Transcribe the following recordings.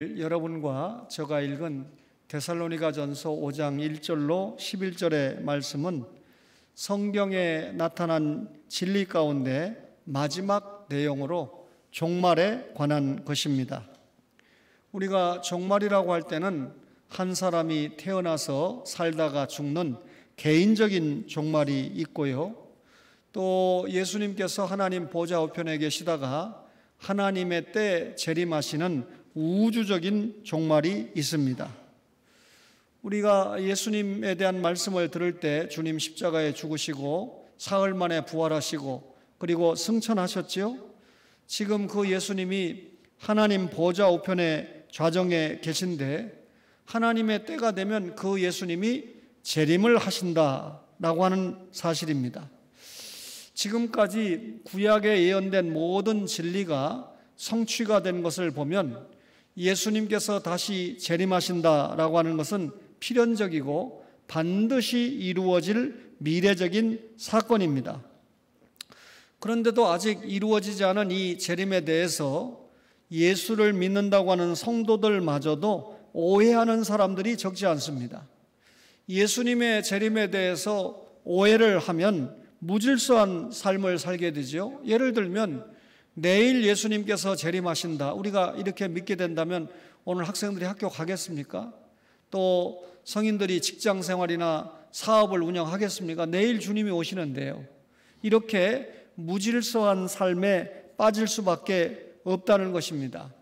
여러분과 제가 읽은 데살로니가전서 5장 1절로 11절의 말씀은 성경에 나타난 진리 가운데 마지막 내용으로 종말에 관한 것입니다. 우리가 종말이라고 할 때는 한 사람이 태어나서 살다가 죽는 개인적인 종말이 있고요, 또 예수님께서 하나님 보좌 우편에 계시다가 하나님의 때 재림하시는 우주적인 종말이 있습니다. 우리가 예수님에 대한 말씀을 들을 때 주님 십자가에 죽으시고 사흘 만에 부활하시고 그리고 승천하셨지요. 지금 그 예수님이 하나님 보좌 우편의 좌정에 계신데 하나님의 때가 되면 그 예수님이 재림을 하신다라고 하는 사실입니다. 지금까지 구약에 예언된 모든 진리가 성취가 된 것을 보면 예수님께서 다시 재림하신다라고 하는 것은 필연적이고 반드시 이루어질 미래적인 사건입니다. 그런데도 아직 이루어지지 않은 이 재림에 대해서 예수를 믿는다고 하는 성도들마저도 오해하는 사람들이 적지 않습니다. 예수님의 재림에 대해서 오해를 하면 무질서한 삶을 살게 되죠. 예를 들면 내일 예수님께서 재림하신다, 우리가 이렇게 믿게 된다면 오늘 학생들이 학교 가겠습니까? 또 성인들이 직장 생활이나 사업을 운영하겠습니까? 내일 주님이 오시는데요. 이렇게 무질서한 삶에 빠질 수밖에 없다는 것입니다.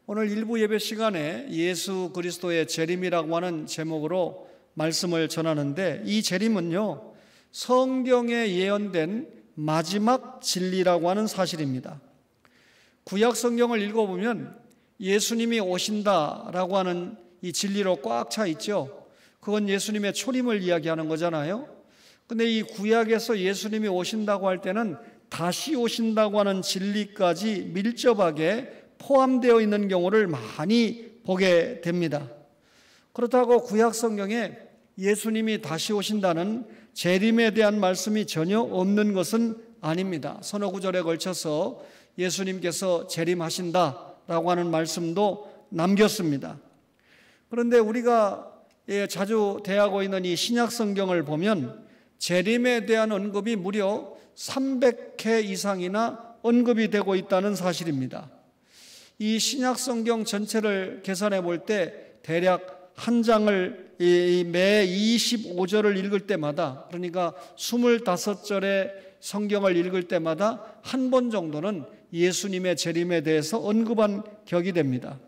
오늘 일부 예배 시간에 예수 그리스도의 재림이라고 하는 제목으로 말씀을 전하는데, 이 재림은요, 성경에 예언된 마지막 진리라고 하는 사실입니다. 구약 성경을 읽어보면 예수님이 오신다라고 하는 이 진리로 꽉 차 있죠. 그건 예수님의 초림을 이야기하는 거잖아요. 근데 이 구약에서 예수님이 오신다고 할 때는 다시 오신다고 하는 진리까지 밀접하게 포함되어 있는 경우를 많이 보게 됩니다. 그렇다고 구약 성경에 예수님이 다시 오신다는 재림에 대한 말씀이 전혀 없는 것은 아닙니다. 서너 구절에 걸쳐서 예수님께서 재림하신다라고 하는 말씀도 남겼습니다. 그런데 우리가 자주 대하고 있는 이 신약 성경을 보면 재림에 대한 언급이 무려 300회 이상이나 언급이 되고 있다는 사실입니다. 이 신약 성경 전체를 계산해 볼 때 대략 한 장을 매 25절을 읽을 때마다, 그러니까 25절의 성경을 읽을 때마다 한 번 정도는 예수님의 재림에 대해서 언급한 격이 됩니다.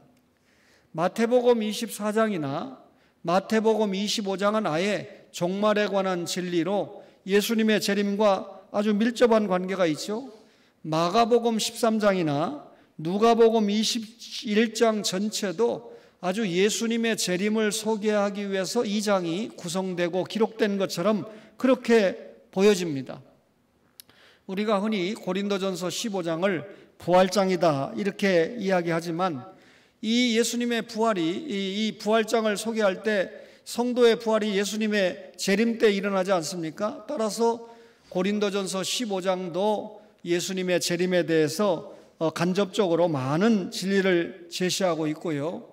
마태복음 24장이나 마태복음 25장은 아예 종말에 관한 진리로 예수님의 재림과 아주 밀접한 관계가 있죠. 마가복음 13장이나 누가복음 21장 전체도 아주 예수님의 재림을 소개하기 위해서 이 장이 구성되고 기록된 것처럼 그렇게 보여집니다. 우리가 흔히 고린도전서 15장을 부활장이다 이렇게 이야기하지만, 이 예수님의 부활이, 이 부활장을 소개할 때 성도의 부활이 예수님의 재림 때 일어나지 않습니까? 따라서 고린도전서 15장도 예수님의 재림에 대해서 간접적으로 많은 진리를 제시하고 있고요.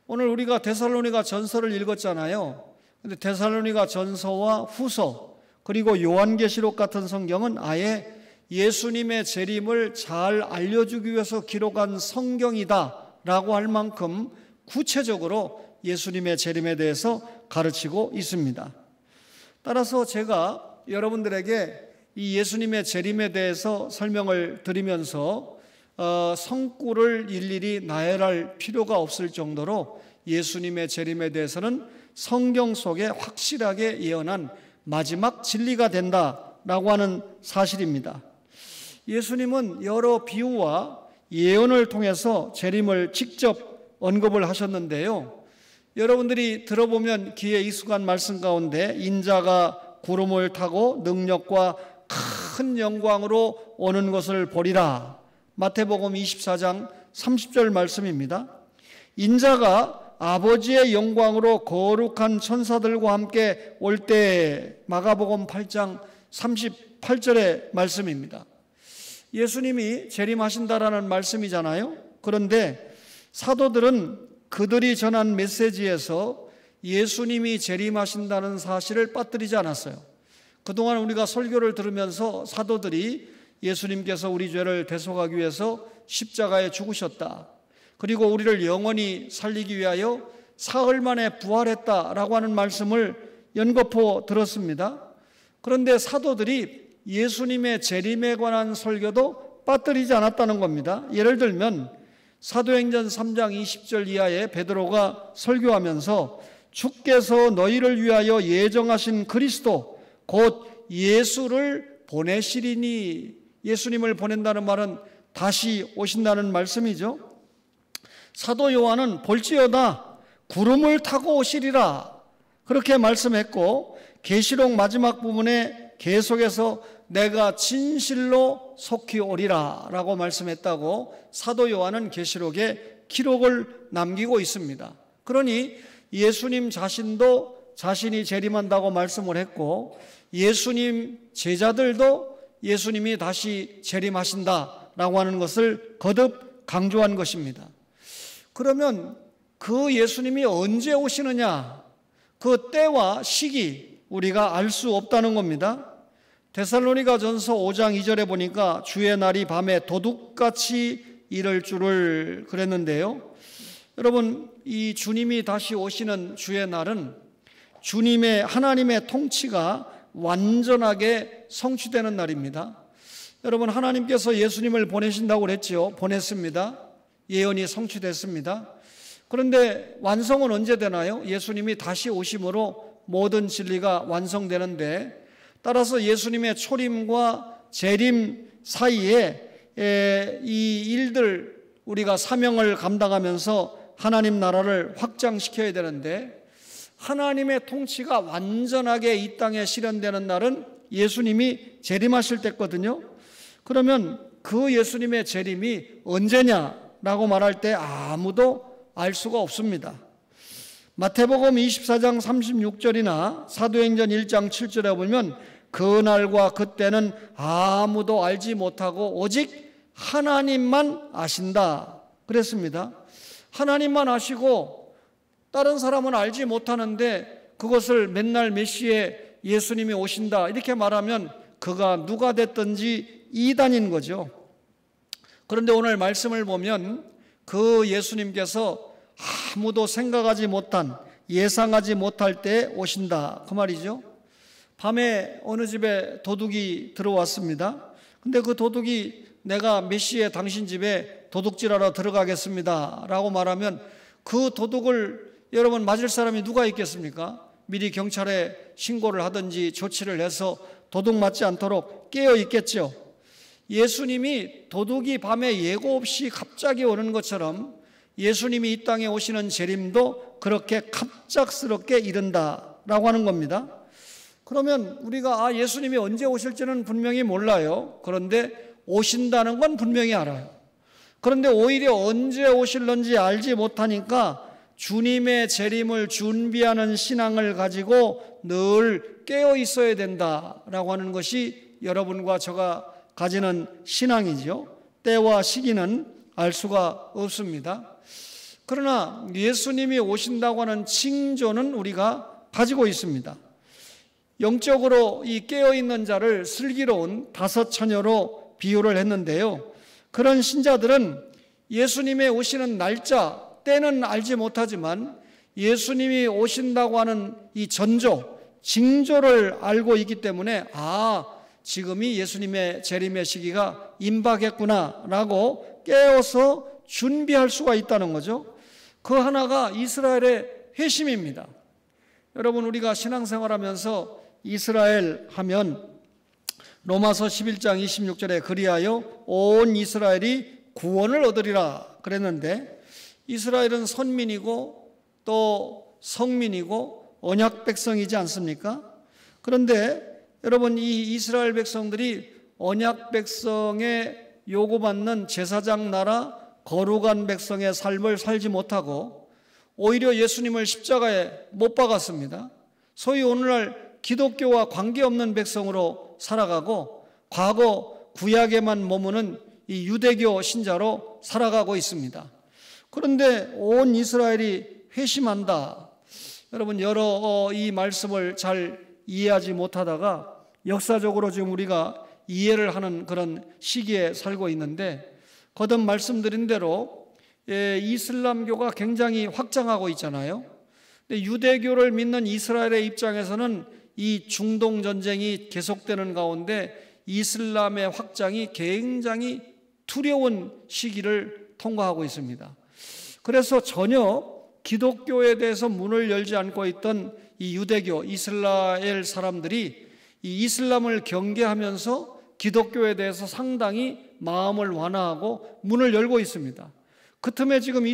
오늘 우리가 데살로니가 전서를 읽었잖아요. 근데 데살로니가 전서와 후서 그리고 요한계시록 같은 성경은 아예 예수님의 재림을 잘 알려주기 위해서 기록한 성경이다라고 할 만큼 구체적으로 예수님의 재림에 대해서 가르치고 있습니다. 따라서 제가 여러분들에게 이 예수님의 재림에 대해서 설명을 드리면서 성구를 일일이 나열할 필요가 없을 정도로 예수님의 재림에 대해서는 성경 속에 확실하게 예언한 마지막 진리가 된다라고 하는 사실입니다. 예수님은 여러 비유와 예언을 통해서 재림을 직접 언급을 하셨는데요. 여러분들이 들어보면 귀에 익숙한 말씀 가운데 인자가 구름을 타고 능력과 큰 영광으로 오는 것을 보리라, 마태복음 24장 30절 말씀입니다. 인자가 아버지의 영광으로 거룩한 천사들과 함께 올 때, 마가복음 8장 38절의 말씀입니다. 예수님이 재림하신다라는 말씀이잖아요. 그런데 사도들은 그들이 전한 메시지에서 예수님이 재림하신다는 사실을 빠뜨리지 않았어요. 그동안 우리가 설교를 들으면서 사도들이 예수님께서 우리 죄를 대속하기 위해서 십자가에 죽으셨다, 그리고 우리를 영원히 살리기 위하여 사흘 만에 부활했다라고 하는 말씀을 연거푸 들었습니다. 그런데 사도들이 예수님의 재림에 관한 설교도 빠뜨리지 않았다는 겁니다. 예를 들면 사도행전 3장 20절 이하에 베드로가 설교하면서 주께서 너희를 위하여 예정하신 그리스도 곧 예수를 보내시리니, 예수님을 보낸다는 말은 다시 오신다는 말씀이죠. 사도 요한은 볼지어다 구름을 타고 오시리라 그렇게 말씀했고, 계시록 마지막 부분에 계속해서 내가 진실로 속히 오리라 라고 말씀했다고 사도 요한은 계시록에 기록을 남기고 있습니다. 그러니 예수님 자신도 자신이 재림한다고 말씀을 했고, 예수님 제자들도 예수님이 다시 재림하신다라고 하는 것을 거듭 강조한 것입니다. 그러면 그 예수님이 언제 오시느냐, 그 때와 시기 우리가 알 수 없다는 겁니다. 데살로니가전서 5장 2절에 보니까 주의 날이 밤에 도둑같이 이를 줄을 그랬는데요. 여러분, 이 주님이 다시 오시는 주의 날은 주님의 하나님의 통치가 완전하게 성취되는 날입니다. 여러분, 하나님께서 예수님을 보내신다고 그랬죠. 보냈습니다. 예언이 성취됐습니다. 그런데 완성은 언제 되나요? 예수님이 다시 오심으로 모든 진리가 완성되는데, 따라서 예수님의 초림과 재림 사이에 이 일들, 우리가 사명을 감당하면서 하나님 나라를 확장시켜야 되는데, 하나님의 통치가 완전하게 이 땅에 실현되는 날은 예수님이 재림하실 때거든요. 그러면 그 예수님의 재림이 언제냐라고 말할 때 아무도 알 수가 없습니다. 마태복음 24장 36절이나 사도행전 1장 7절에 보면 그날과 그때는 아무도 알지 못하고 오직 하나님만 아신다 그랬습니다. 하나님만 아시고 다른 사람은 알지 못하는데 그것을 맨날 몇 시에 예수님이 오신다 이렇게 말하면 그가 누가 됐든지 이단인 거죠. 그런데 오늘 말씀을 보면 그 예수님께서 아무도 생각하지 못한, 예상하지 못할 때 오신다 그 말이죠. 밤에 어느 집에 도둑이 들어왔습니다. 근데 그 도둑이 내가 몇 시에 당신 집에 도둑질하러 들어가겠습니다 라고 말하면 그 도둑을 여러분 맞을 사람이 누가 있겠습니까? 미리 경찰에 신고를 하든지 조치를 해서 도둑 맞지 않도록 깨어 있겠죠. 예수님이 도둑이 밤에 예고 없이 갑자기 오는 것처럼 예수님이 이 땅에 오시는 재림도 그렇게 갑작스럽게 이른다라고 하는 겁니다. 그러면 우리가 예수님이 언제 오실지는 분명히 몰라요. 그런데 오신다는 건 분명히 알아요. 그런데 오히려 언제 오실런지 알지 못하니까 주님의 재림을 준비하는 신앙을 가지고 늘 깨어 있어야 된다라고 하는 것이 여러분과 저가 가지는 신앙이죠. 때와 시기는 알 수가 없습니다. 그러나 예수님이 오신다고 하는 징조는 우리가 가지고 있습니다. 영적으로 이 깨어있는 자를 슬기로운 다섯 처녀로 비유를 했는데요. 그런 신자들은 예수님의 오시는 날짜, 때는 알지 못하지만 예수님이 오신다고 하는 이 전조, 징조를 알고 있기 때문에 지금이 예수님의 재림의 시기가 임박했구나라고 깨어서 준비할 수가 있다는 거죠. 그 하나가 이스라엘의 회심입니다. 여러분, 우리가 신앙생활하면서 이스라엘 하면 로마서 11장 26절에 그리하여 온 이스라엘이 구원을 얻으리라 그랬는데, 이스라엘은 선민이고 또 성민이고 언약 백성이지 않습니까? 그런데 여러분, 이 이스라엘 백성들이 언약 백성의 요구받는 제사장 나라 거룩한 백성의 삶을 살지 못하고 오히려 예수님을 십자가에 못 박았습니다. 소위 오늘날 기독교와 관계없는 백성으로 살아가고 과거 구약에만 머무는 이 유대교 신자로 살아가고 있습니다. 그런데 온 이스라엘이 회심한다. 여러분, 이 말씀을 잘 이해하지 못하다가 역사적으로 지금 우리가 이해를 하는 그런 시기에 살고 있는데, 거듭 말씀드린 대로 이슬람교가 굉장히 확장하고 있잖아요. 근데 유대교를 믿는 이스라엘의 입장에서는 이 중동 전쟁이 계속되는 가운데 이슬람의 확장이 굉장히 두려운 시기를 통과하고 있습니다. 그래서 전혀 기독교에 대해서 문을 열지 않고 있던 이 유대교, 이스라엘 사람들이 이 이슬람을 경계하면서 기독교에 대해서 상당히 마음을 완화하고 문을 열고 있습니다. 그 틈에 지금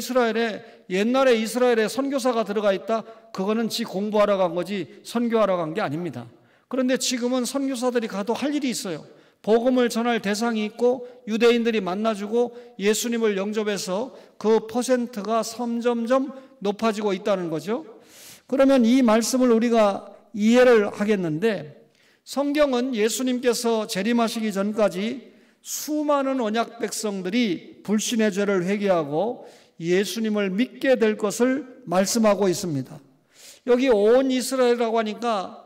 옛날에 이스라엘에 선교사가 들어가 있다? 그거는 지 공부하러 간 거지 선교하러 간 게 아닙니다. 그런데 지금은 선교사들이 가도 할 일이 있어요. 복음을 전할 대상이 있고 유대인들이 만나주고 예수님을 영접해서 그 퍼센트가 점점점 높아지고 있다는 거죠. 그러면 이 말씀을 우리가 이해를 하겠는데, 성경은 예수님께서 재림하시기 전까지 수많은 언약 백성들이 불신의 죄를 회개하고 예수님을 믿게 될 것을 말씀하고 있습니다. 여기 온 이스라엘이라고 하니까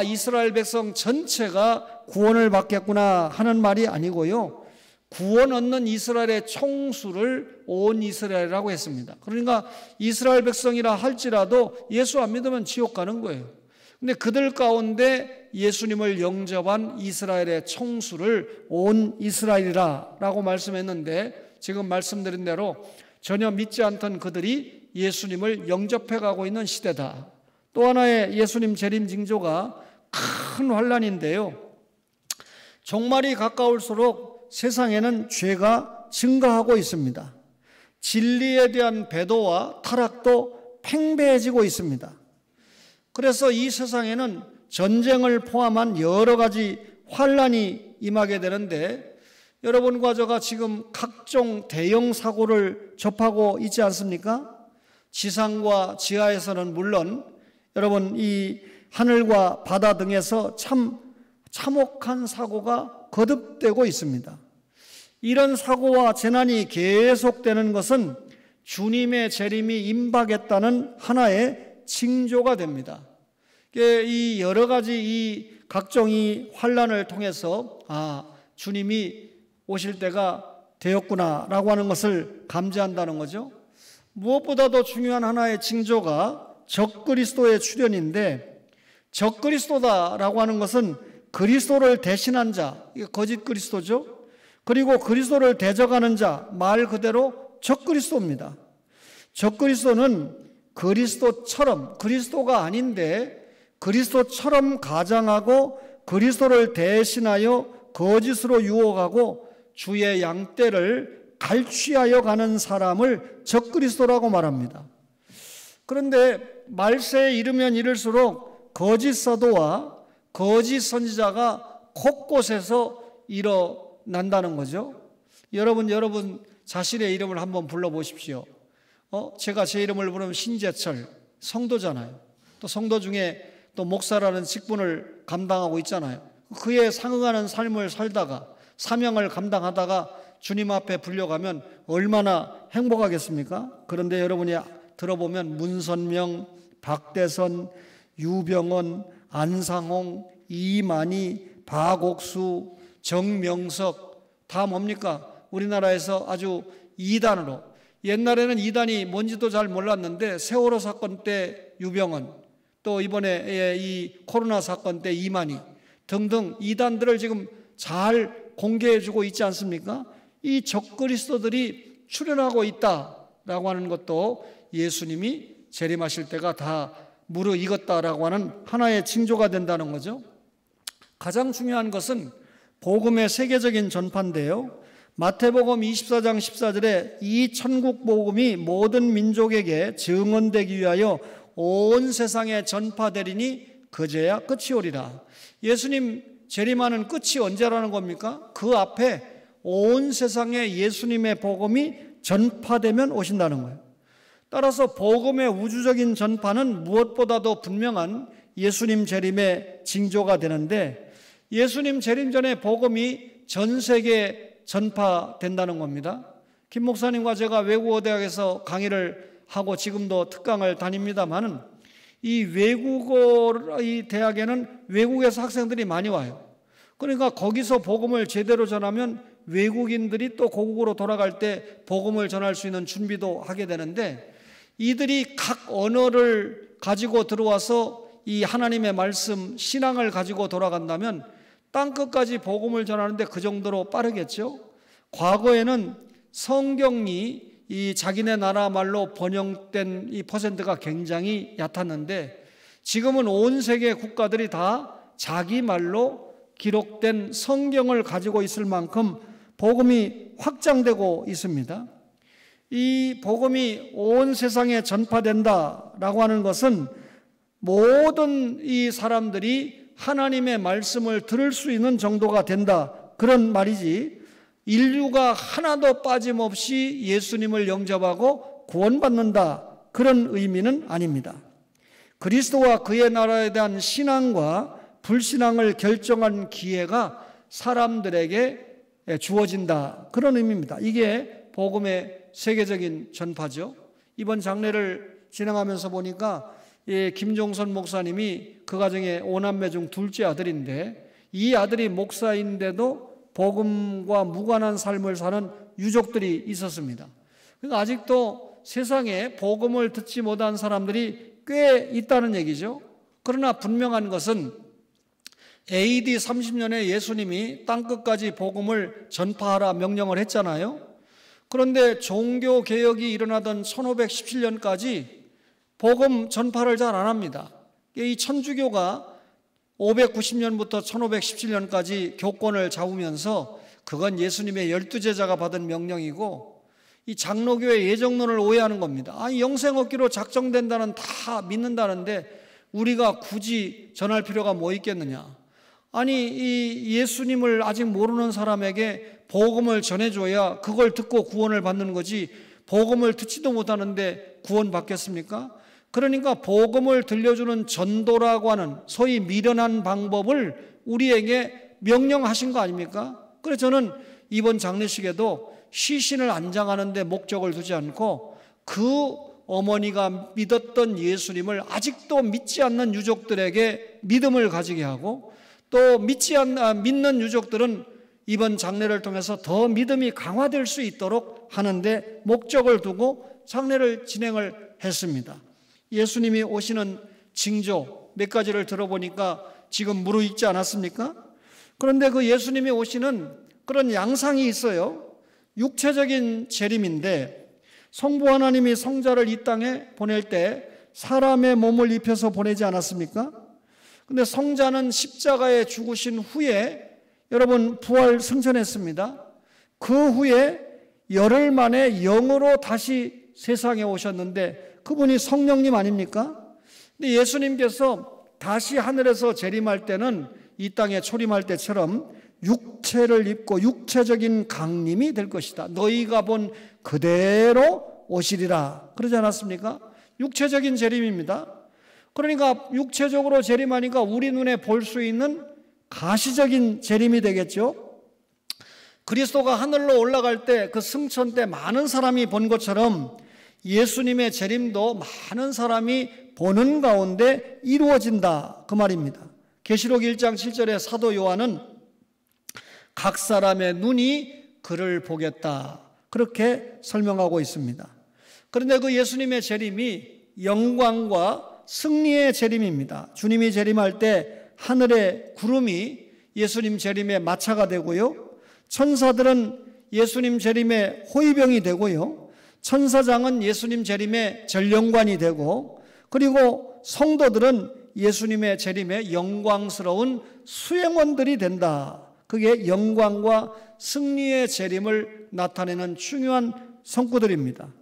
이스라엘 백성 전체가 구원을 받겠구나 하는 말이 아니고요, 구원 얻는 이스라엘의 총수를 온 이스라엘이라고 했습니다. 그러니까 이스라엘 백성이라 할지라도 예수 안 믿으면 지옥 가는 거예요. 근데 그들 가운데 예수님을 영접한 이스라엘의 총수를 온 이스라엘이라고 말씀했는데, 지금 말씀드린 대로 전혀 믿지 않던 그들이 예수님을 영접해 가고 있는 시대다. 또 하나의 예수님 재림 징조가 큰 환난인데요, 종말이 가까울수록 세상에는 죄가 증가하고 있습니다. 진리에 대한 배도와 타락도 팽배해지고 있습니다. 그래서 이 세상에는 전쟁을 포함한 여러 가지 환난이 임하게 되는데, 여러분과 저가 지금 각종 대형 사고를 접하고 있지 않습니까? 지상과 지하에서는 물론 여러분 이 하늘과 바다 등에서 참혹한 사고가 거듭되고 있습니다. 이런 사고와 재난이 계속되는 것은 주님의 재림이 임박했다는 하나의 징조가 됩니다. 이 여러 가지 이 각종 이 환난을 통해서 주님이 오실 때가 되었구나라고 하는 것을 감지한다는 거죠. 무엇보다도 중요한 하나의 징조가 적그리스도의 출현인데, 적그리스도다라고 하는 것은 그리스도를 대신한 자, 이게 거짓 그리스도죠. 그리고 그리스도를 대적하는 자, 말 그대로 적그리스도입니다. 적그리스도는 그리스도처럼, 그리스도가 아닌데 그리스도처럼 가장하고 그리스도를 대신하여 거짓으로 유혹하고 주의 양떼를 갈취하여 가는 사람을 적그리스도라고 말합니다. 그런데 말세에 이르면 이를수록 거짓 사도와 거짓 선지자가 곳곳에서 일어난다는 거죠. 여러분 자신의 이름을 한번 불러보십시오. 제가 제 이름을 부르면 신재철, 성도잖아요. 또 성도 중에 또 목사라는 직분을 감당하고 있잖아요. 그에 상응하는 삶을 살다가 사명을 감당하다가 주님 앞에 불려가면 얼마나 행복하겠습니까? 그런데 여러분이 들어보면 문선명, 박대선, 유병원, 안상홍, 이만희, 박옥수, 정명석 다 뭡니까? 우리나라에서 아주 이단으로, 옛날에는 이단이 뭔지도 잘 몰랐는데 세월호 사건 때 유병원, 또 이번에 이 코로나 사건 때 이만희 등등 이단들을 지금 잘 공개해주고 있지 않습니까? 이 적그리스도들이 출현하고 있다라고 하는 것도 예수님이 재림하실 때가 다 무르익었다라고 하는 하나의 징조가 된다는 거죠. 가장 중요한 것은 복음의 세계적인 전파인데요, 마태복음 24장 14절에 이 천국 복음이 모든 민족에게 증언되기 위하여 온 세상에 전파되리니 그제야 끝이 오리라. 예수님 재림하는 끝이 언제라는 겁니까? 그 앞에 온 세상에 예수님의 복음이 전파되면 오신다는 거예요. 따라서 복음의 우주적인 전파는 무엇보다도 분명한 예수님 재림의 징조가 되는데, 예수님 재림 전에 복음이 전 세계에 전파된다는 겁니다. 김 목사님과 제가 외국어 대학에서 강의를 하고 지금도 특강을 다닙니다만은 이 외국어 이 대학에는 외국에서 학생들이 많이 와요. 그러니까 거기서 복음을 제대로 전하면 외국인들이 또 고국으로 돌아갈 때 복음을 전할 수 있는 준비도 하게 되는데, 이들이 각 언어를 가지고 들어와서 이 하나님의 말씀, 신앙을 가지고 돌아간다면 땅끝까지 복음을 전하는데 그 정도로 빠르겠죠. 과거에는 성경이 이 자기네 나라 말로 번역된 이 퍼센트가 굉장히 얕았는데, 지금은 온 세계 국가들이 다 자기 말로 기록된 성경을 가지고 있을 만큼 복음이 확장되고 있습니다. 이 복음이 온 세상에 전파된다라고 하는 것은 모든 이 사람들이 하나님의 말씀을 들을 수 있는 정도가 된다, 그런 말이지, 인류가 하나도 빠짐없이 예수님을 영접하고 구원받는다, 그런 의미는 아닙니다. 그리스도와 그의 나라에 대한 신앙과 불신앙을 결정한 기회가 사람들에게 주어진다, 그런 의미입니다. 이게 복음의 세계적인 전파죠. 이번 장례를 진행하면서 보니까 김종선 목사님이 그 가정의 5남매 중 둘째 아들인데, 이 아들이 목사인데도 복음과 무관한 삶을 사는 유족들이 있었습니다. 그러니까 아직도 세상에 복음을 듣지 못한 사람들이 꽤 있다는 얘기죠. 그러나 분명한 것은 AD 30년에 예수님이 땅끝까지 복음을 전파하라 명령을 했잖아요. 그런데 종교개혁이 일어나던 1517년까지 복음 전파를 잘 안 합니다. 이 천주교가 590년부터 1517년까지 교권을 잡으면서 그건 예수님의 12제자가 받은 명령이고, 이 장로교의 예정론을 오해하는 겁니다. 영생 얻기로 작정된다는 다 믿는다는데 우리가 굳이 전할 필요가 뭐 있겠느냐. 이 예수님을 아직 모르는 사람에게 복음을 전해줘야 그걸 듣고 구원을 받는 거지, 복음을 듣지도 못하는데 구원 받겠습니까? 그러니까 복음을 들려주는 전도라고 하는 소위 미련한 방법을 우리에게 명령하신 거 아닙니까? 그래서 저는 이번 장례식에도 시신을 안장하는 데 목적을 두지 않고 그 어머니가 믿었던 예수님을 아직도 믿지 않는 유족들에게 믿음을 가지게 하고, 또 믿는 유족들은 이번 장례를 통해서 더 믿음이 강화될 수 있도록 하는데 목적을 두고 장례를 진행을 했습니다. 예수님이 오시는 징조 몇 가지를 들어보니까 지금 무르익지 않았습니까? 그런데 그 예수님이 오시는 그런 양상이 있어요. 육체적인 재림인데, 성부 하나님이 성자를 이 땅에 보낼 때 사람의 몸을 입혀서 보내지 않았습니까? 근데 성자는 십자가에 죽으신 후에 여러분 부활 승천했습니다. 그 후에 열흘 만에 영으로 다시 세상에 오셨는데 그분이 성령님 아닙니까? 근데 예수님께서 다시 하늘에서 재림할 때는 이 땅에 초림할 때처럼 육체를 입고 육체적인 강림이 될 것이다. 너희가 본 그대로 오시리라, 그러지 않았습니까? 육체적인 재림입니다. 그러니까 육체적으로 재림하니까 우리 눈에 볼 수 있는 가시적인 재림이 되겠죠. 그리스도가 하늘로 올라갈 때, 그 승천 때 많은 사람이 본 것처럼 예수님의 재림도 많은 사람이 보는 가운데 이루어진다, 그 말입니다. 계시록 1장 7절에 사도 요한은 각 사람의 눈이 그를 보겠다, 그렇게 설명하고 있습니다. 그런데 그 예수님의 재림이 영광과 승리의 재림입니다. 주님이 재림할 때 하늘의 구름이 예수님 재림의 마차가 되고요, 천사들은 예수님 재림의 호위병이 되고요, 천사장은 예수님 재림의 전령관이 되고, 그리고 성도들은 예수님의 재림의 영광스러운 수행원들이 된다. 그게 영광과 승리의 재림을 나타내는 중요한 성구들입니다.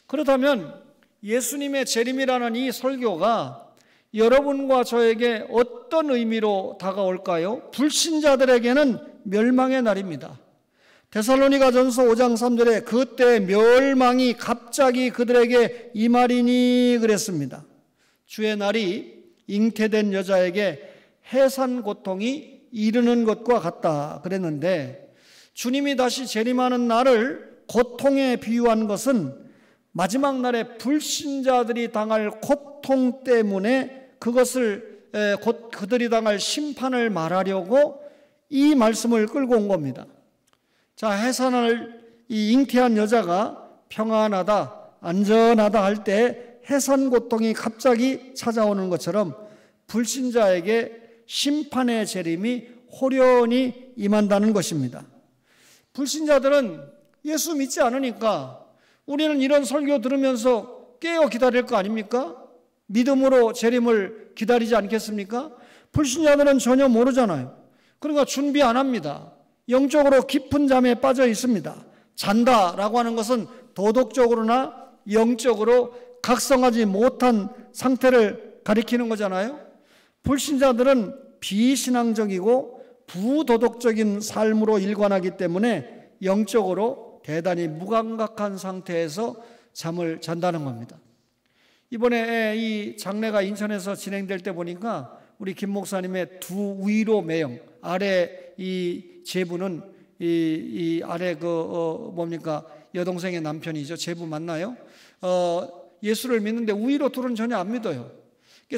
그렇다면 예수님의 재림이라는 이 설교가 여러분과 저에게 어떤 의미로 다가올까요? 불신자들에게는 멸망의 날입니다. 데살로니가전서 5장 3절에 그때 멸망이 갑자기 그들에게 임하리니 그랬습니다. 주의 날이 잉태된 여자에게 해산 고통이 이르는 것과 같다 그랬는데, 주님이 다시 재림하는 날을 고통에 비유한 것은 마지막 날에 불신자들이 당할 고통 때문에 그것을 곧 그들이 당할 심판을 말하려고 이 말씀을 끌고 온 겁니다. 자, 해산을 이 잉태한 여자가 평안하다, 안전하다 할 때 해산 고통이 갑자기 찾아오는 것처럼 불신자에게 심판의 재림이 호련히 임한다는 것입니다. 불신자들은 예수 믿지 않으니까 우리는 이런 설교 들으면서 깨어 기다릴 거 아닙니까? 믿음으로 재림을 기다리지 않겠습니까? 불신자들은 전혀 모르잖아요. 그러니까 준비 안 합니다. 영적으로 깊은 잠에 빠져 있습니다. 잔다라고 하는 것은 도덕적으로나 영적으로 각성하지 못한 상태를 가리키는 거잖아요. 불신자들은 비신앙적이고 부도덕적인 삶으로 일관하기 때문에 영적으로 대단히 무감각한 상태에서 잠을 잔다는 겁니다. 이번에 이 장례가 인천에서 진행될 때 보니까 우리 김 목사님의 두 위로 매형, 아래 이 제부는 이 아래 뭡니까? 여동생의 남편이죠. 제부 맞나요? 예수를 믿는데 위로 둘은 전혀 안 믿어요.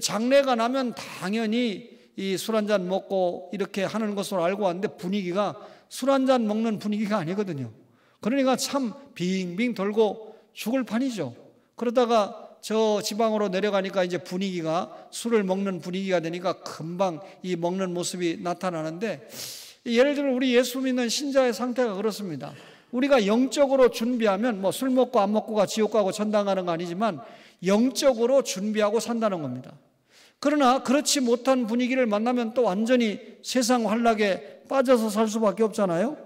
장례가 나면 당연히 이 술 한잔 먹고 이렇게 하는 것으로 알고 왔는데 분위기가 술 한잔 먹는 분위기가 아니거든요. 그러니까 참 빙빙 돌고 죽을 판이죠. 그러다가 저 지방으로 내려가니까 이제 분위기가 술을 먹는 분위기가 되니까 금방 이 먹는 모습이 나타나는데, 예를 들어 우리 예수 믿는 신자의 상태가 그렇습니다. 우리가 영적으로 준비하면 뭐 술 먹고 안 먹고가 지옥 가고 천당 가는 거 아니지만 영적으로 준비하고 산다는 겁니다. 그러나 그렇지 못한 분위기를 만나면 또 완전히 세상 환락에 빠져서 살 수밖에 없잖아요.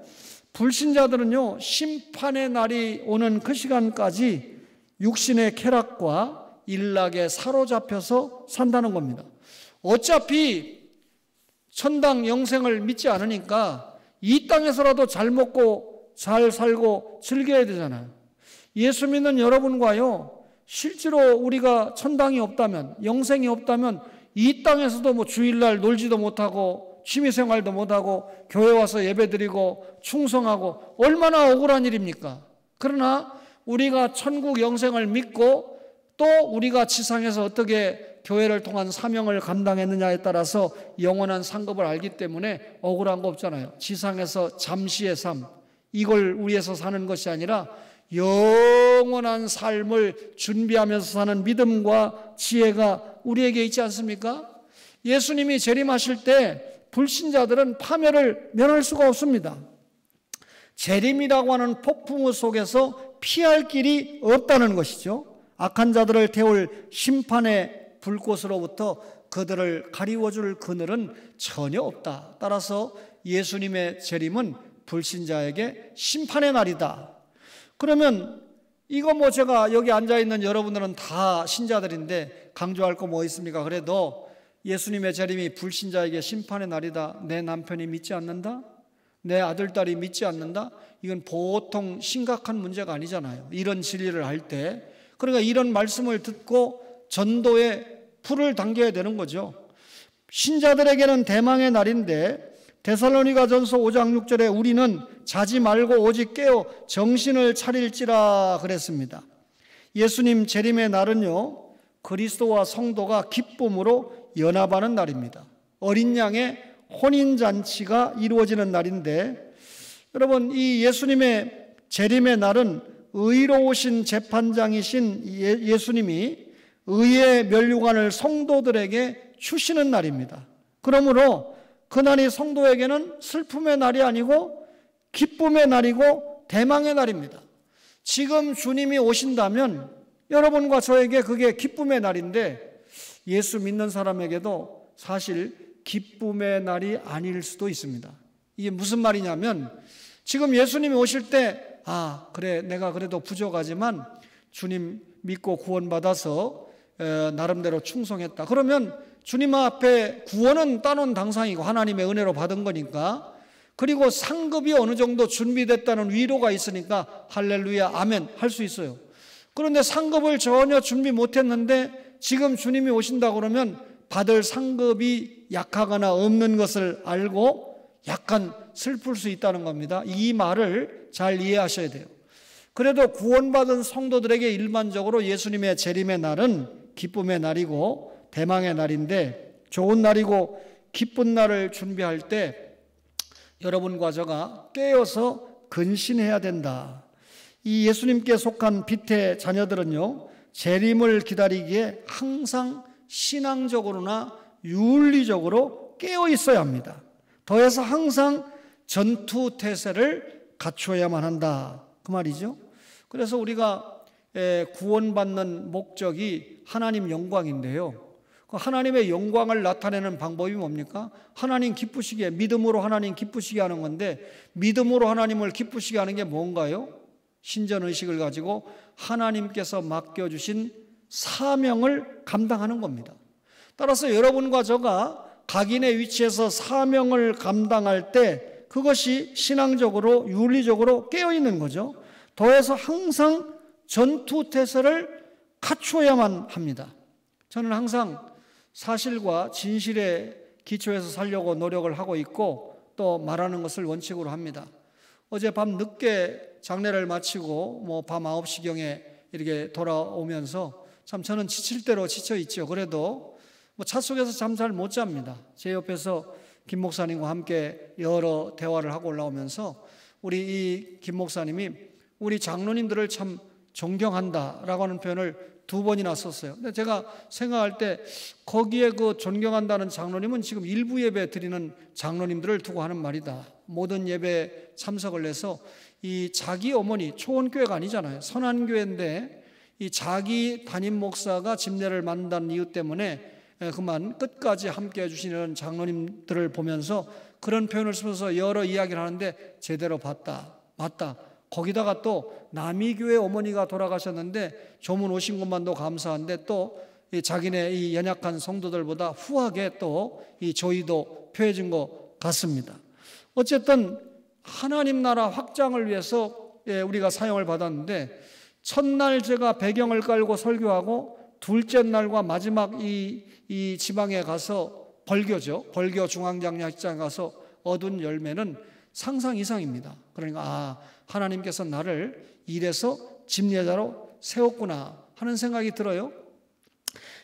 불신자들은요, 심판의 날이 오는 그 시간까지 육신의 쾌락과 일락에 사로잡혀서 산다는 겁니다. 어차피 천당 영생을 믿지 않으니까 이 땅에서라도 잘 먹고 잘 살고 즐겨야 되잖아요. 예수 믿는 여러분과요, 실제로 우리가 천당이 없다면, 영생이 없다면 이 땅에서도 뭐 주일날 놀지도 못하고 취미생활도 못하고 교회 와서 예배드리고 충성하고 얼마나 억울한 일입니까? 그러나 우리가 천국 영생을 믿고 또 우리가 지상에서 어떻게 교회를 통한 사명을 감당했느냐에 따라서 영원한 상급을 알기 때문에 억울한 거 없잖아요. 지상에서 잠시의 삶, 이걸 위해서 사는 것이 아니라 영원한 삶을 준비하면서 사는 믿음과 지혜가 우리에게 있지 않습니까? 예수님이 재림하실 때 불신자들은 파멸을 면할 수가 없습니다. 재림이라고 하는 폭풍우 속에서 피할 길이 없다는 것이죠. 악한 자들을 태울 심판의 불꽃으로부터 그들을 가리워줄 그늘은 전혀 없다. 따라서 예수님의 재림은 불신자에게 심판의 날이다. 그러면 이거 뭐 제가 여기 앉아있는 여러분들은 다 신자들인데 강조할 거 뭐 있습니까? 그래도 예수님의 재림이 불신자에게 심판의 날이다. 내 남편이 믿지 않는다? 내 아들, 딸이 믿지 않는다? 이건 보통 심각한 문제가 아니잖아요. 이런 진리를 할 때. 그러니까 이런 말씀을 듣고 전도에 풀을 당겨야 되는 거죠. 신자들에게는 대망의 날인데 데살로니가전서 5장 6절에 우리는 자지 말고 오직 깨어 정신을 차릴지라 그랬습니다. 예수님 재림의 날은요, 그리스도와 성도가 기쁨으로 연합하는 날입니다. 어린 양의 혼인잔치가 이루어지는 날인데, 여러분, 이 예수님의 재림의 날은 의로우신 재판장이신 예수님이 의의 면류관을 성도들에게 주시는 날입니다. 그러므로 그날이 성도에게는 슬픔의 날이 아니고 기쁨의 날이고 대망의 날입니다. 지금 주님이 오신다면 여러분과 저에게 그게 기쁨의 날인데, 예수 믿는 사람에게도 사실 기쁨의 날이 아닐 수도 있습니다. 이게 무슨 말이냐면, 지금 예수님이 오실 때 그래, 내가 그래도 부족하지만 주님 믿고 구원받아서 나름대로 충성했다. 그러면 주님 앞에 구원은 따놓은 당상이고 하나님의 은혜로 받은 거니까, 그리고 상급이 어느 정도 준비됐다는 위로가 있으니까 할렐루야 아멘 할 수 있어요. 그런데 상급을 전혀 준비 못했는데 지금 주님이 오신다 그러면 받을 상급이 약하거나 없는 것을 알고 약간 슬플 수 있다는 겁니다. 이 말을 잘 이해하셔야 돼요. 그래도 구원받은 성도들에게 일반적으로 예수님의 재림의 날은 기쁨의 날이고 대망의 날인데, 좋은 날이고 기쁜 날을 준비할 때 여러분과 저가 깨어서 근신해야 된다. 이 예수님께 속한 빛의 자녀들은요, 재림을 기다리기에 항상 신앙적으로나 윤리적으로 깨어 있어야 합니다. 더해서 항상 전투태세를 갖추어야만 한다, 그 말이죠. 그래서 우리가 구원받는 목적이 하나님 영광인데요, 하나님의 영광을 나타내는 방법이 뭡니까? 하나님 기쁘시게, 믿음으로 하나님 기쁘시게 하는 건데, 믿음으로 하나님을 기쁘시게 하는 게 뭔가요? 신전의식을 가지고 하나님께서 맡겨주신 사명을 감당하는 겁니다. 따라서 여러분과 저가 각인의 위치에서 사명을 감당할 때 그것이 신앙적으로 윤리적으로 깨어있는 거죠. 더해서 항상 전투태세를 갖추어야만 합니다. 저는 항상 사실과 진실에 기초해서 살려고 노력을 하고 있고 또 말하는 것을 원칙으로 합니다. 어제 밤 늦게 장례를 마치고 밤 9시경에 이렇게 돌아오면서 참 저는 지칠 대로 지쳐 있죠. 그래도 차 속에서 잠 잘 못 잡니다. 제 옆에서 김 목사님과 함께 여러 대화를 하고 올라오면서 우리 이 김 목사님이 우리 장로님들을 참 존경한다라고 하는 표현을 2번이나 썼어요. 근데 제가 생각할 때 거기에 그 존경한다는 장로님은 지금 일부 예배 드리는 장로님들을 두고 하는 말이다. 모든 예배에 참석을 해서 이 자기 어머니, 초원교회가 아니잖아요. 선한교회인데 이 자기 담임 목사가 집례를 만든다는 이유 때문에 그만 끝까지 함께 해주시는 장로님들을 보면서 그런 표현을 쓰면서 여러 이야기를 하는데 제대로 봤다, 맞다. 거기다가 또 남이교회 어머니가 돌아가셨는데 조문 오신 것만도 감사한데 또 자기네 이 연약한 성도들보다 후하게 또 이 조의도 표해준 것 같습니다. 어쨌든 하나님 나라 확장을 위해서 우리가 사용을 받았는데, 첫날 제가 배경을 깔고 설교하고 둘째 날과 마지막 이 지방에 가서 벌교죠. 벌교 중앙장례식장에 가서 얻은 열매는 상상 이상입니다. 그러니까 하나님께서 나를 이래서 집례자로 세웠구나 하는 생각이 들어요.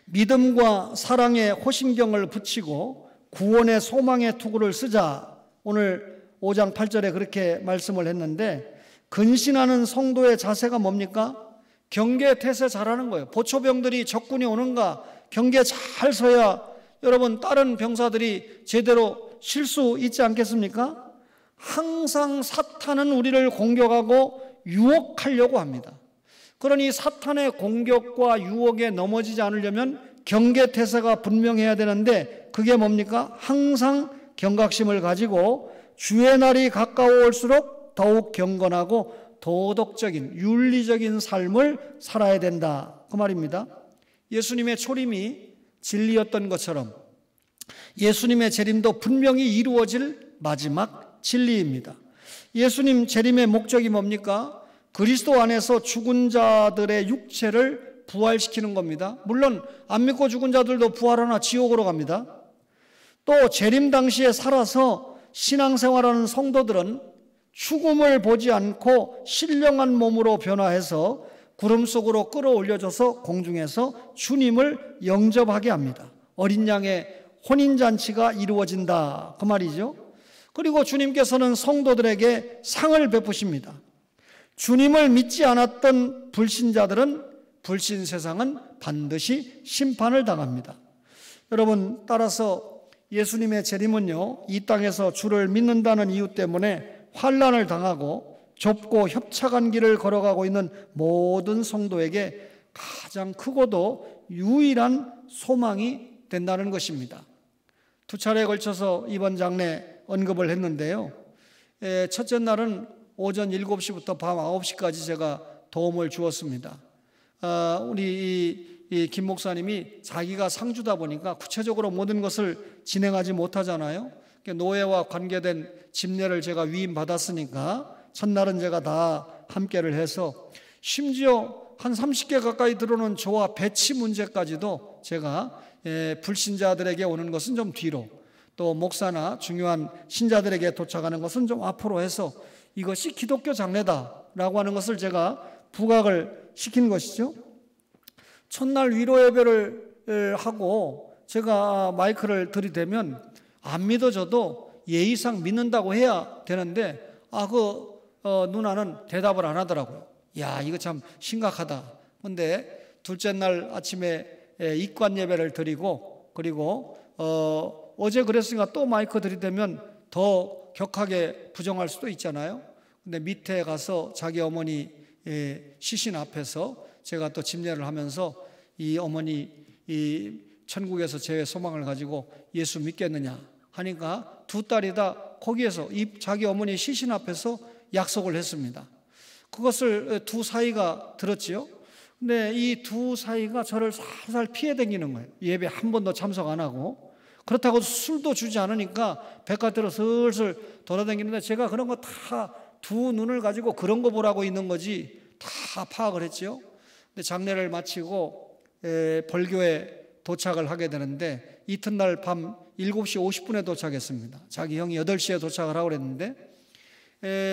믿음과 사랑의 호심경을 붙이고 구원의 소망의 투구를 쓰자. 오늘 5장 8절에 그렇게 말씀을 했는데, 근신하는 성도의 자세가 뭡니까? 경계 태세 잘하는 거예요. 보초병들이 적군이 오는가 경계 잘 서야 여러분 다른 병사들이 제대로 쉴 수 있지 않겠습니까? 항상 사탄은 우리를 공격하고 유혹하려고 합니다. 그러니 사탄의 공격과 유혹에 넘어지지 않으려면 경계태세가 분명해야 되는데, 그게 뭡니까? 항상 경각심을 가지고 주의 날이 가까워올수록 더욱 경건하고 도덕적인 윤리적인 삶을 살아야 된다, 그 말입니다. 예수님의 초림이 진리였던 것처럼 예수님의 재림도 분명히 이루어질 마지막 진리입니다. 예수님 재림의 목적이 뭡니까? 그리스도 안에서 죽은 자들의 육체를 부활시키는 겁니다. 물론 안 믿고 죽은 자들도 부활하나 지옥으로 갑니다. 또 재림 당시에 살아서 신앙생활하는 성도들은 죽음을 보지 않고 신령한 몸으로 변화해서 구름 속으로 끌어올려져서 공중에서 주님을 영접하게 합니다. 어린 양의 혼인잔치가 이루어진다, 그 말이죠. 그리고 주님께서는 성도들에게 상을 베푸십니다. 주님을 믿지 않았던 불신자들은, 불신 세상은 반드시 심판을 당합니다. 여러분, 따라서 예수님의 재림은요, 이 땅에서 주를 믿는다는 이유 때문에 환난을 당하고 좁고 협착한 길을 걸어가고 있는 모든 성도에게 가장 크고도 유일한 소망이 된다는 것입니다. 2차례에 걸쳐서 이번 장례 언급을 했는데요, 첫째 날은 오전 7시부터 밤 9시까지 제가 도움을 주었습니다. 우리 이 김 목사님이 자기가 상주다 보니까 구체적으로 모든 것을 진행하지 못하잖아요. 노예와 관계된 집례를 제가 위임받았으니까 첫날은 제가 다 함께를 해서, 심지어 한 30개 가까이 들어오는 조화 배치 문제까지도 제가 불신자들에게 오는 것은 좀 뒤로, 또 목사나 중요한 신자들에게 도착하는 것은 좀 앞으로 해서 이것이 기독교 장례다, 라고 하는 것을 제가 부각을 시킨 것이죠. 첫날 위로 예배를 하고 제가 마이크를 들이대면 안 믿어져도 예의상 믿는다고 해야 되는데 누나는 대답을 안 하더라고요. 야, 이거 참 심각하다. 근데 둘째 날 아침에 입관 예배를 드리고, 그리고 어제 그랬으니까 또 마이크 들이대면 더 격하게 부정할 수도 있잖아요. 근데 밑에 가서 자기 어머니 시신 앞에서 제가 또 집례를 하면서 이 어머니 이 천국에서 제외 소망을 가지고 예수 믿겠느냐 하니까 두 딸이 다 거기에서 자기 어머니 시신 앞에서 약속을 했습니다. 그것을 두 사이가 들었지요. 근데 이 두 사이가 저를 살살 피해 다니는 거예요. 예배 한 번도 참석 안 하고. 그렇다고 술도 주지 않으니까 바깥으로 슬슬 돌아다니는데 제가 그런 거 다 두 눈을 가지고 그런 거 보라고 있는 거지 다 파악을 했죠. 근데 장례를 마치고 벌교에 도착을 하게 되는데 이튿날 밤 7시 50분에 도착했습니다. 자기 형이 8시에 도착을 하고 그랬는데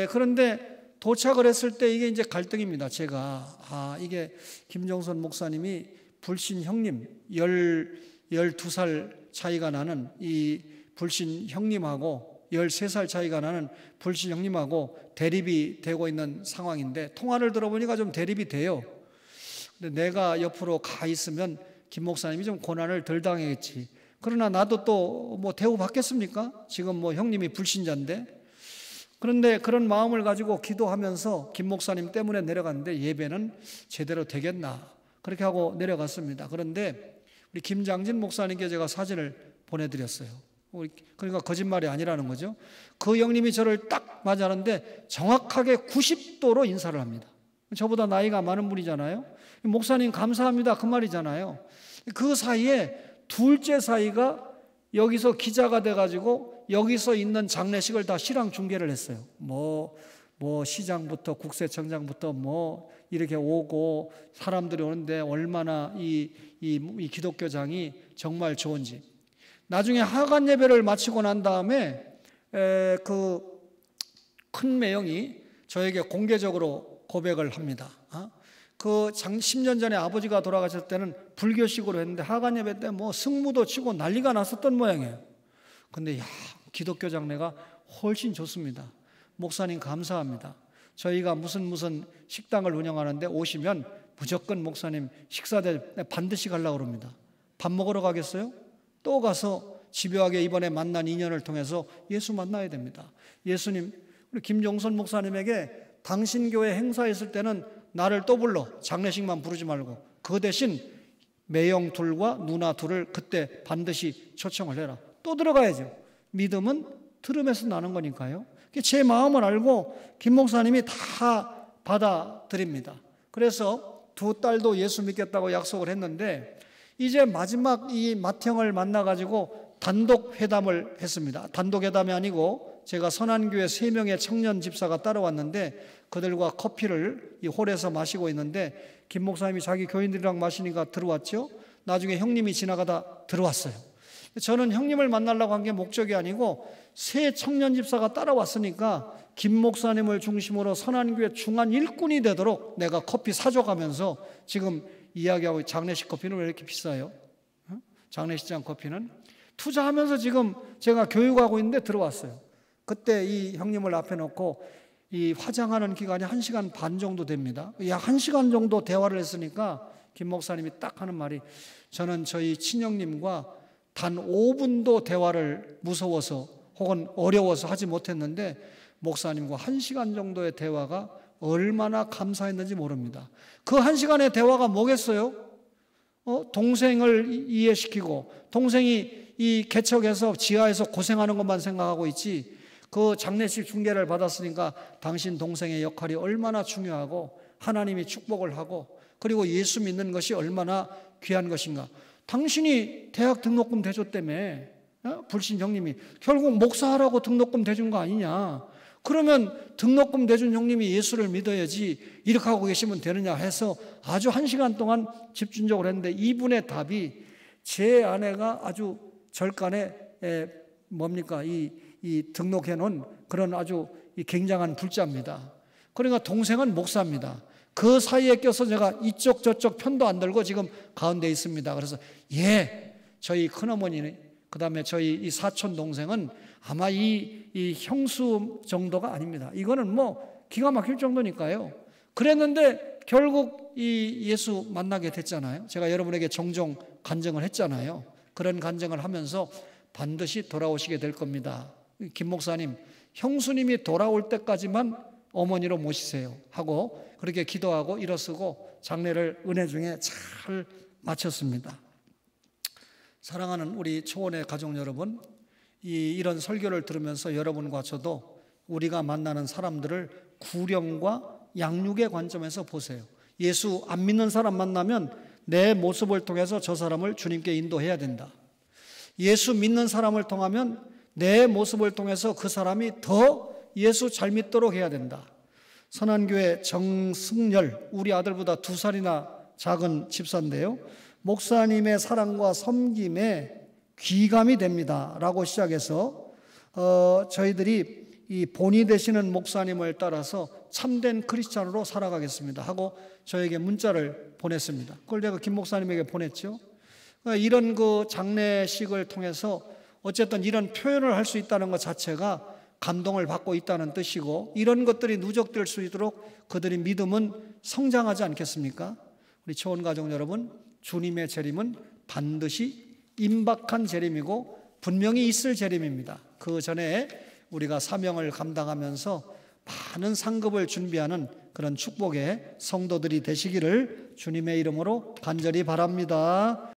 그런데 도착을 했을 때 이게 이제 갈등입니다. 제가 이게 김정선 목사님이 불신 형님 12살 차이가 나는 이 불신 형님하고 13살 차이가 나는 불신 형님하고 대립이 되고 있는 상황인데 통화를 들어보니까 좀 대립이 돼요. 근데 내가 옆으로 가 있으면 김 목사님이 좀 고난을 덜 당하겠지. 그러나 나도 또 뭐 대우 받겠습니까? 지금 뭐 형님이 불신자인데. 그런데 그런 마음을 가지고 기도하면서 김 목사님 때문에 내려갔는데 예배는 제대로 되겠나 그렇게 하고 내려갔습니다. 그런데 우리 김장진 목사님께 제가 사진을 보내드렸어요. 그러니까 거짓말이 아니라는 거죠. 그 형님이 저를 딱 맞이하는데 정확하게 90도로 인사를 합니다. 저보다 나이가 많은 분이잖아요. 목사님 감사합니다 그 말이잖아요. 그 사이에 둘째 사이가 여기서 기자가 돼가지고 여기서 있는 장례식을 다 실황 중계를 했어요. 뭐 시장부터 국세청장부터 뭐 이렇게 오고 사람들이 오는데 얼마나 이 기독교장이 정말 좋은지. 나중에 하간 예배를 마치고 난 다음에 그 큰 매형이 저에게 공개적으로 고백을 합니다. 그 10년 전에 아버지가 돌아가셨을 때는 불교식으로 했는데 하간 예배 때 뭐 승무도 치고 난리가 났었던 모양이에요. 근데 기독교 장례가 훨씬 좋습니다. 목사님 감사합니다. 저희가 무슨 식당을 운영하는데 오시면 무조건 목사님 식사 때 반드시 가려고 그럽니다. 밥 먹으러 가겠어요? 또 가서 집요하게 이번에 만난 인연을 통해서 예수 만나야 됩니다. 예수님, 우리 김종선 목사님에게 당신 교회 행사했을 때는 나를 또 불러 장례식만 부르지 말고 그 대신 매형 둘과 누나 둘을 그때 반드시 초청을 해라. 또 들어가야죠. 믿음은 들음에서 나는 거니까요. 제 마음을 알고 김 목사님이 다 받아들입니다. 그래서 두 딸도 예수 믿겠다고 약속을 했는데 이제 마지막 이 맏형을 만나가지고 단독 회담을 했습니다. 단독 회담이 아니고 제가 선한교회 3명의 청년 집사가 따라왔는데 그들과 커피를 이 홀에서 마시고 있는데 김 목사님이 자기 교인들이랑 마시니까 들어왔죠. 나중에 형님이 지나가다 들어왔어요. 저는 형님을 만나려고 한 게 목적이 아니고 새 청년 집사가 따라왔으니까 김 목사님을 중심으로 선한교회 중한 일꾼이 되도록 내가 커피 사줘가면서 지금 이야기하고 장례식 커피는 왜 이렇게 비싸요? 장례식장 커피는 투자하면서 지금 제가 교육하고 있는데 들어왔어요. 그때 이 형님을 앞에 놓고 이 화장하는 기간이 1시간 반 정도 됩니다. 약 1시간 정도 대화를 했으니까 김 목사님이 딱 하는 말이 저는 저희 친형님과 단 5분도 대화를 무서워서 혹은 어려워서 하지 못했는데 목사님과 1시간 정도의 대화가 얼마나 감사했는지 모릅니다. 그 1시간의 대화가 뭐겠어요? 동생을 이해시키고 동생이 이 개척해서 지하에서 고생하는 것만 생각하고 있지 그 장례식 중계를 받았으니까 당신 동생의 역할이 얼마나 중요하고 하나님이 축복을 하고 그리고 예수 믿는 것이 얼마나 귀한 것인가. 당신이 대학 등록금 대줬다며 불신 형님이 결국 목사하라고 등록금 대준 거 아니냐. 그러면 등록금 대준 형님이 예수를 믿어야지 이렇게 하고 계시면 되느냐 해서 아주 1시간 동안 집중적으로 했는데 이분의 답이 제 아내가 아주 절간에 이 등록해 놓은 그런 아주 굉장한 불자입니다. 그러니까 동생은 목사입니다. 그 사이에 껴서 제가 이쪽 저쪽 편도 안 들고 지금 가운데 있습니다. 그래서 저희 큰어머니, 그 다음에 저희 이 사촌 동생은 아마 이 형수 정도가 아닙니다. 이거는 뭐 기가 막힐 정도니까요. 그랬는데 결국 이 예수 만나게 됐잖아요. 제가 여러분에게 종종 간증을 했잖아요. 그런 간증을 하면서 반드시 돌아오시게 될 겁니다. 김 목사님, 형수님이 돌아올 때까지만 어머니로 모시세요 하고 그렇게 기도하고 일어서고 장례를 은혜 중에 잘 마쳤습니다. 사랑하는 우리 초원의 가족 여러분, 이런 설교를 들으면서 여러분과 저도 우리가 만나는 사람들을 구령과 양육의 관점에서 보세요. 예수 안 믿는 사람 만나면 내 모습을 통해서 저 사람을 주님께 인도해야 된다. 예수 믿는 사람을 통하면 내 모습을 통해서 그 사람이 더 예수 잘 믿도록 해야 된다. 선한교회 정승열, 우리 아들보다 2살이나 작은 집사인데요, 목사님의 사랑과 섬김에 귀감이 됩니다 라고 시작해서 저희들이 이 본이 되시는 목사님을 따라서 참된 크리스찬으로 살아가겠습니다 하고 저에게 문자를 보냈습니다. 그걸 제가 김 목사님에게 보냈죠. 이런 그 장례식을 통해서 어쨌든 이런 표현을 할 수 있다는 것 자체가 감동을 받고 있다는 뜻이고, 이런 것들이 누적될 수 있도록 그들의 믿음은 성장하지 않겠습니까? 우리 초원가족 여러분, 주님의 재림은 반드시 임박한 재림이고 분명히 있을 재림입니다. 그 전에 우리가 사명을 감당하면서 많은 상급을 준비하는 그런 축복의 성도들이 되시기를 주님의 이름으로 간절히 바랍니다.